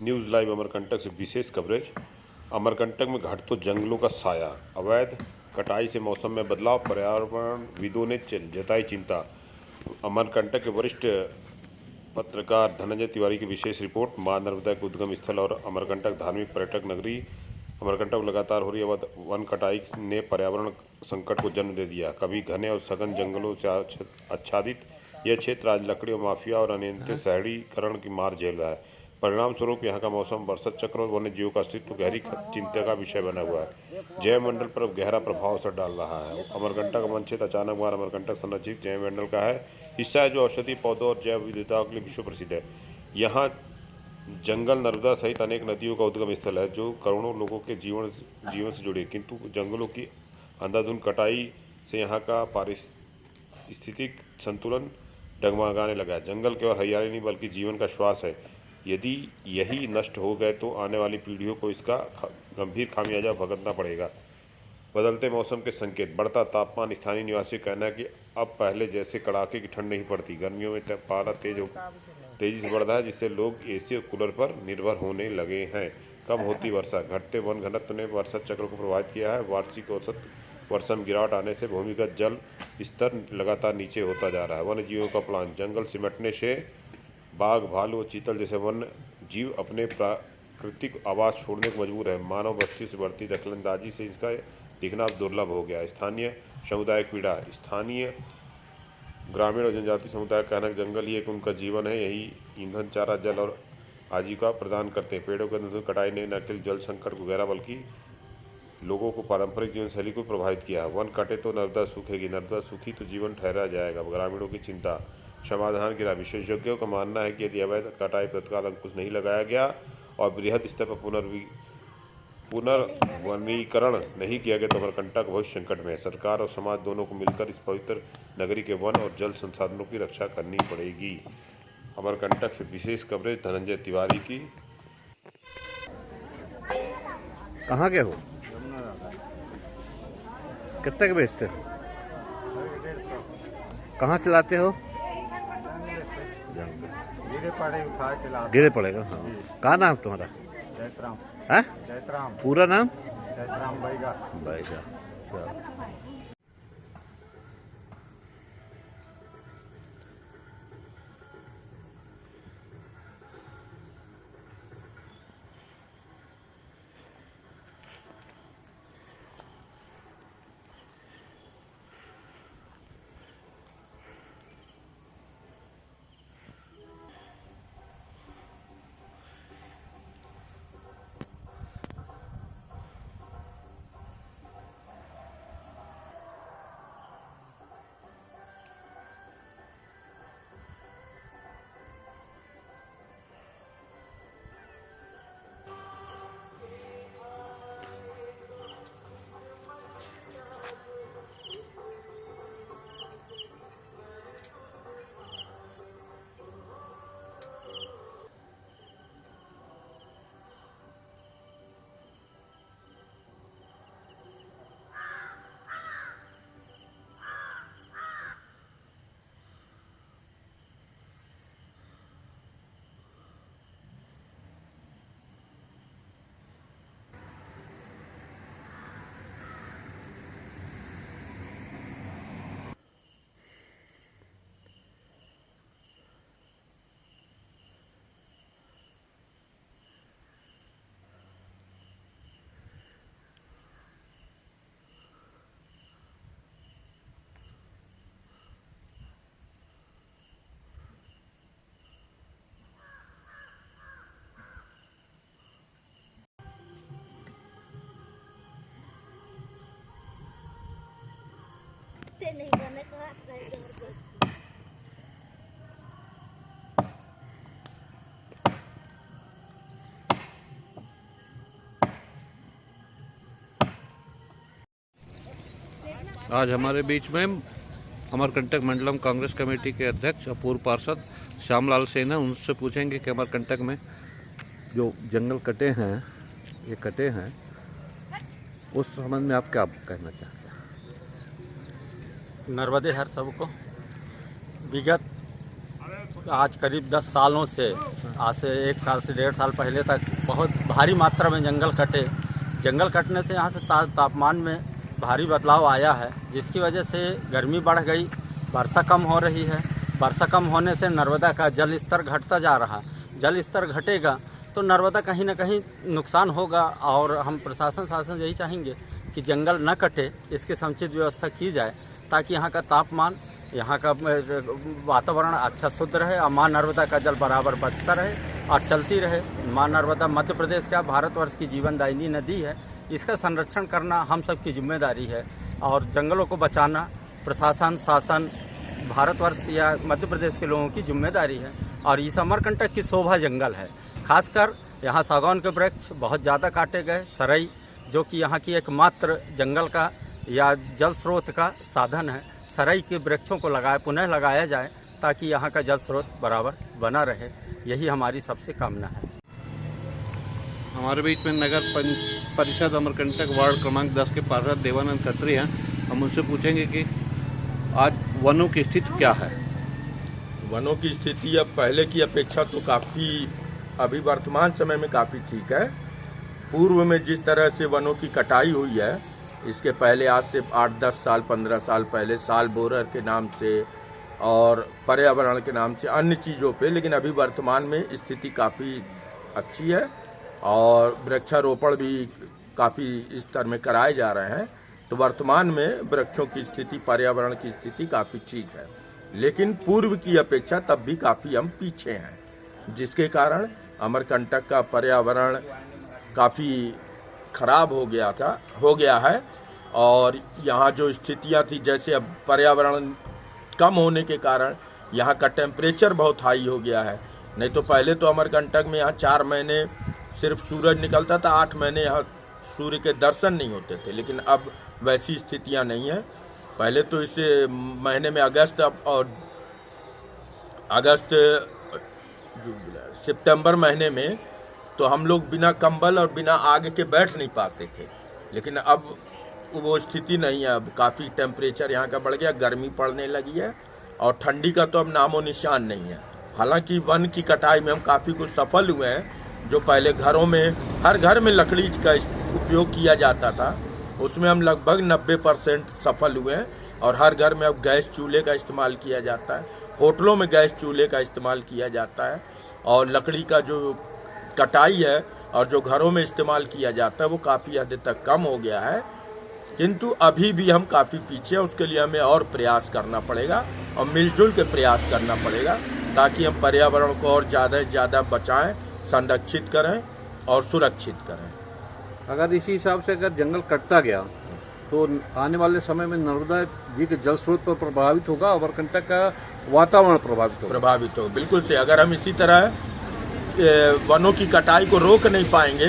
News live Amarkantak से विशेष coverage. Amarkantak में घट तो जंगलों का साया, अवैध कटाई से मौसम में बदलाव, पर्यावरणविदों ने जताई चिंता। अमरकंटक के वरिष्ठ पत्रकार धनंजय तिवारी की विशेष रिपोर्ट। मां नर्मदा के उद्गम स्थल और अमरकंटक धार्मिक पर्यटक नगरी। अमरकंटक में लगातार हो रही अवैध वन कटाई ने पर्यावरण संकट को जन्म दे दिया। कभी घने और सघन जंगलों से आच्छादित यह क्षेत्र आज लकड़ी माफिया और अनियंत्रित शहरीकरण की मार झेल रहा है। परिणाम स्वरूप यहाँ का मौसम, वर्षा चक्र और वन्य जीवों का अस्तित्व गहरी चिंता का विषय बना हुआ है। जैव मंडल पर गहरा प्रभाव असर डाल रहा है। अमरकंटक वन क्षेत्र अचानक मार अमरकंटक संरक्षित जैव मंडल का है हिस्सा है, जो औषधि पौधों और जैव विविधता के लिए विश्व प्रसिद्ध है। यहाँ जंगल नर्मदा सहित अनेक नदियों का उद्गम स्थल है, जो करोड़ों लोगों के जीवन से जुड़े। किंतु जंगलों की अंधाधुंध कटाई से यहाँ का पारिस्थितिक संतुलन डगमगाने लगा है। जंगल केवल हरियाली नहीं बल्कि जीवन का श्वास है। यदि यही नष्ट हो गए तो आने वाली पीढ़ियों को इसका गंभीर खामियाजा भुगतना पड़ेगा। बदलते मौसम के संकेत, बढ़ता तापमान। स्थानीय निवासियों का कहना है कि अब पहले जैसे कड़ाके की ठंड नहीं पड़ती। गर्मियों में पारा तेजी से बढ़ रहा है, जिससे लोग एसी और कूलर पर निर्भर होने लगे हैं। कम होती वर्षा, घटते वन घनत्व ने वर्षा चक्र को प्रभावित किया है। वार्षिक औसत वर्षा में गिरावट आने से भूमिगत जल स्तर लगातार नीचे होता जा रहा है। वन्य जीवों का प्लान, जंगल सिमटने से बाघ, भालू और चीतल जैसे वन्य जीव अपने प्राकृतिक आवास छोड़ने को मजबूर है। मानव बस्ती से बढ़ती दखलंदाजी से इसका दिखना अब दुर्लभ हो गया है। स्थानीय समुदाय पीड़ा, स्थानीय ग्रामीण और जनजातीय समुदाय का कहना है जंगल ही एक उनका जीवन है। यही ईंधन, चारा, जल और आजीविका प्रदान करते हैं। पेड़ों की कटाई ने न केवल जल संकट को गहरा बल्कि लोगों को पारंपरिक जीवन शैली को प्रभावित किया। वन कटे तो नर्मदा सूखेगी, नर्मदा सूखी तो जीवन ठहरा जाएगा। ग्रामीणों की चिंता, समाधान की राह। विशेषज्ञों का मानना है कि यदि अवैध कटाई पर तत्काल अंकुश नहीं लगाया गया और बृहद स्तर पर पुनर्वनीकरण नहीं किया गया तो अमरकंटक भविष्य संकट में है। सरकार और समाज दोनों को मिलकर इस पवित्र नगरी के वन और जल संसाधनों की रक्षा करनी पड़ेगी। अमरकंटक से विशेष कवरेज धनंजय तिवारी की। कहाँ के हो? कितने के बेचते हो? कहाँ से लाते हो? गिरे पड़ेगा। हाँ, कहाँ नाम तुम्हारा? जयतराम। है? जयतराम। पूरा नाम? जयतराम बैगा। बैगा। नहीं करने का आज हमारे बीच में अमरकंटक मंडलम कांग्रेस कमेटी के अध्यक्ष और पूर्व पार्षद श्यामलाल सेन है। उनसे पूछेंगे कि अमरकंटक में जो जंगल कटे हैं, ये कटे हैं, उस संबंध में आप क्या कहना चाहते हैं? नर्मदे हर सबको। विगत आज करीब 10 सालों से, आज से 1 साल से 1.5 साल पहले तक बहुत भारी मात्रा में जंगल कटे। जंगल कटने से यहाँ से तापमान में भारी बदलाव आया है, जिसकी वजह से गर्मी बढ़ गई, वर्षा कम हो रही है। वर्षा कम होने से नर्मदा का जल स्तर घटता जा रहा। जल स्तर घटेगा तो नर्मदा कहीं ना कहीं नुकसान होगा, और हम प्रशासन शासन यही चाहेंगे कि जंगल न कटे, इसकी समुचित व्यवस्था की जाए ताकि यहाँ का तापमान, यहाँ का वातावरण अच्छा शुद्ध रहे और माँ नर्मदा का जल बराबर बचता रहे और चलती रहे। माँ नर्मदा मध्य प्रदेश का, भारतवर्ष की जीवनदायिनी नदी है, इसका संरक्षण करना हम सब की जिम्मेदारी है। और जंगलों को बचाना प्रशासन शासन, भारतवर्ष या मध्य प्रदेश के लोगों की जिम्मेदारी है। और इस अमरकंटक की शोभा जंगल है, खासकर यहाँ सागौन के वृक्ष बहुत ज़्यादा काटे गए। सरई जो कि यहाँ की एकमात्र जंगल का या जल स्रोत का साधन है, सरई के वृक्षों को पुनः लगाया जाए ताकि यहाँ का जल स्रोत बराबर बना रहे। यही हमारी सबसे कामना है। हमारे बीच में नगर परिषद अमरकंटक वार्ड क्रमांक 10 के पार्षद देवानंद खत्री हैं। हम उनसे पूछेंगे कि आज वनों की स्थिति क्या है। वनों की स्थिति अब पहले की अपेक्षा तो काफ़ी, अभी वर्तमान समय में काफ़ी ठीक है। पूर्व में जिस तरह से वनों की कटाई हुई है, इसके पहले आज से 8-10 साल 15 साल पहले साल बोरर के नाम से और पर्यावरण के नाम से अन्य चीज़ों पे, लेकिन अभी वर्तमान में स्थिति काफ़ी अच्छी है और वृक्षारोपण भी काफ़ी स्तर में कराए जा रहे हैं। तो वर्तमान में वृक्षों की स्थिति, पर्यावरण की स्थिति काफ़ी ठीक है, लेकिन पूर्व की अपेक्षा तब भी काफ़ी हम पीछे हैं, जिसके कारण अमरकंटक का पर्यावरण काफ़ी खराब हो गया है। और यहाँ जो स्थितियाँ थी, जैसे अब पर्यावरण कम होने के कारण यहाँ का टेम्परेचर बहुत हाई हो गया है। नहीं तो पहले तो अमरकंटक में यहाँ 4 महीने सिर्फ सूरज निकलता था, 8 महीने यहाँ सूर्य के दर्शन नहीं होते थे, लेकिन अब वैसी स्थितियाँ नहीं है। पहले तो इस महीने में सितंबर महीने में तो हम लोग बिना कंबल और बिना आग के बैठ नहीं पाते थे, लेकिन अब वो स्थिति नहीं है। अब काफ़ी टेम्परेचर यहाँ का बढ़ गया, गर्मी पड़ने लगी है और ठंडी का तो अब नामो निशान नहीं है। हालांकि वन की कटाई में हम काफ़ी कुछ सफल हुए हैं। जो पहले घरों में, हर घर में लकड़ी का उपयोग किया जाता था, उसमें हम लगभग 90% सफल हुए हैं। और हर घर में अब गैस चूल्हे का इस्तेमाल किया जाता है, होटलों में गैस चूल्हे का इस्तेमाल किया जाता है, और लकड़ी का जो कटाई है और जो घरों में इस्तेमाल किया जाता है वो काफ़ी हद तक कम हो गया है। किंतु अभी भी हम काफ़ी पीछे हैं, उसके लिए हमें और प्रयास करना पड़ेगा और मिलजुल के प्रयास करना पड़ेगा ताकि हम पर्यावरण को और ज़्यादा से ज़्यादा बचाएं, संरक्षित करें और सुरक्षित करें। अगर इसी हिसाब से अगर जंगल कटता गया तो आने वाले समय में नर्मदा जी के जल स्रोत पर प्रभावित होगा, अमरकंटक का वातावरण प्रभावित होगा। बिल्कुल से, अगर हम इसी तरह वनों की कटाई को रोक नहीं पाएंगे,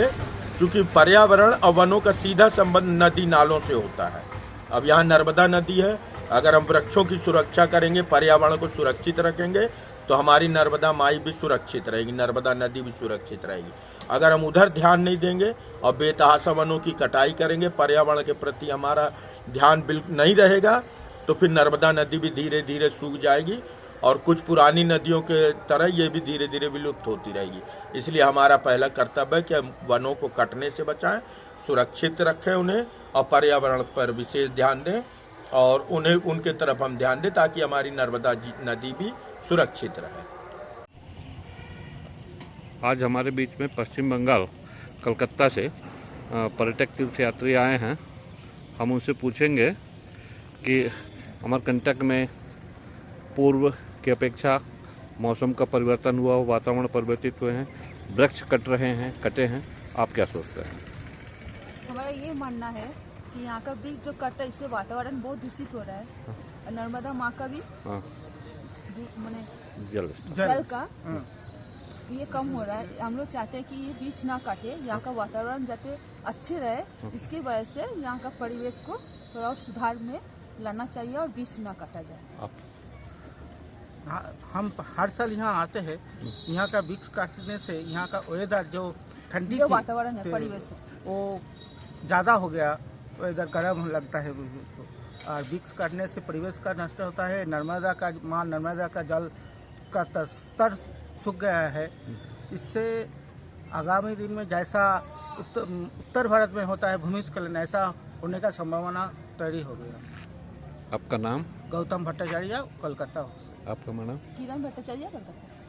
क्योंकि पर्यावरण और वनों का सीधा संबंध नदी नालों से होता है। अब यहाँ नर्मदा नदी है, अगर हम वृक्षों की सुरक्षा करेंगे, पर्यावरण को सुरक्षित रखेंगे, तो हमारी नर्मदा माई भी सुरक्षित रहेगी, नर्मदा नदी भी सुरक्षित रहेगी। अगर हम उधर ध्यान नहीं देंगे और बेतहाशा वनों की कटाई करेंगे, पर्यावरण के प्रति हमारा ध्यान बिल्कुल नहीं रहेगा, तो फिर नर्मदा नदी भी धीरे धीरे सूख जाएगी और कुछ पुरानी नदियों के तरह ये भी धीरे धीरे विलुप्त होती रहेगी। इसलिए हमारा पहला कर्तव्य है कि हम वनों को कटने से बचाएं, सुरक्षित रखें उन्हें और पर्यावरण पर विशेष ध्यान दें और उन्हें उनके तरफ हम ध्यान दें ताकि हमारी नर्मदा नदी भी सुरक्षित रहे। आज हमारे बीच में पश्चिम बंगाल कलकत्ता से पर्यटक तीर्थयात्री आए हैं। हम उनसे पूछेंगे कि अमरकंटक में पूर्व की अपेक्षा मौसम का परिवर्तन हुआ, वातावरण परिवर्तित हुए हैं, वृक्ष कटे हैं, आप क्या सोचते हैं? हमारा ये मानना है कि यहाँ का वृक्ष जो कट रहा है, इससे वातावरण बहुत दूषित हो रहा है और नर्मदा माँ का भी माने जल का ये कम हो रहा है। हम लोग चाहते हैं कि ये वृक्ष ना काटे, यहाँ का वातावरण जाते अच्छे रहे, इसकी वजह से यहाँ का परिवेश को थोड़ा और सुधार में लाना चाहिए और वृक्ष ना काटा जाए। हम हर साल यहाँ आते हैं, यहाँ का वृक्ष काटने से यहाँ का वेदर जो ठंडी जो वातावरण है, परिवेश है, वो ज़्यादा हो गया, वेदर गर्म लगता है उसको। और वृक्ष काटने से परिवेश का नष्ट होता है, माँ नर्मदा का जल का स्तर सूख गया है। इससे आगामी दिन में जैसा उत्तर भारत में होता है भूमिस्खलन, ऐसा होने का संभावना तैयारी हो गया। आपका नाम? गौतम भट्टाचार्य, कोलकाता। आपका नाम? किरण भट्टाचार्य, कोलकाता से।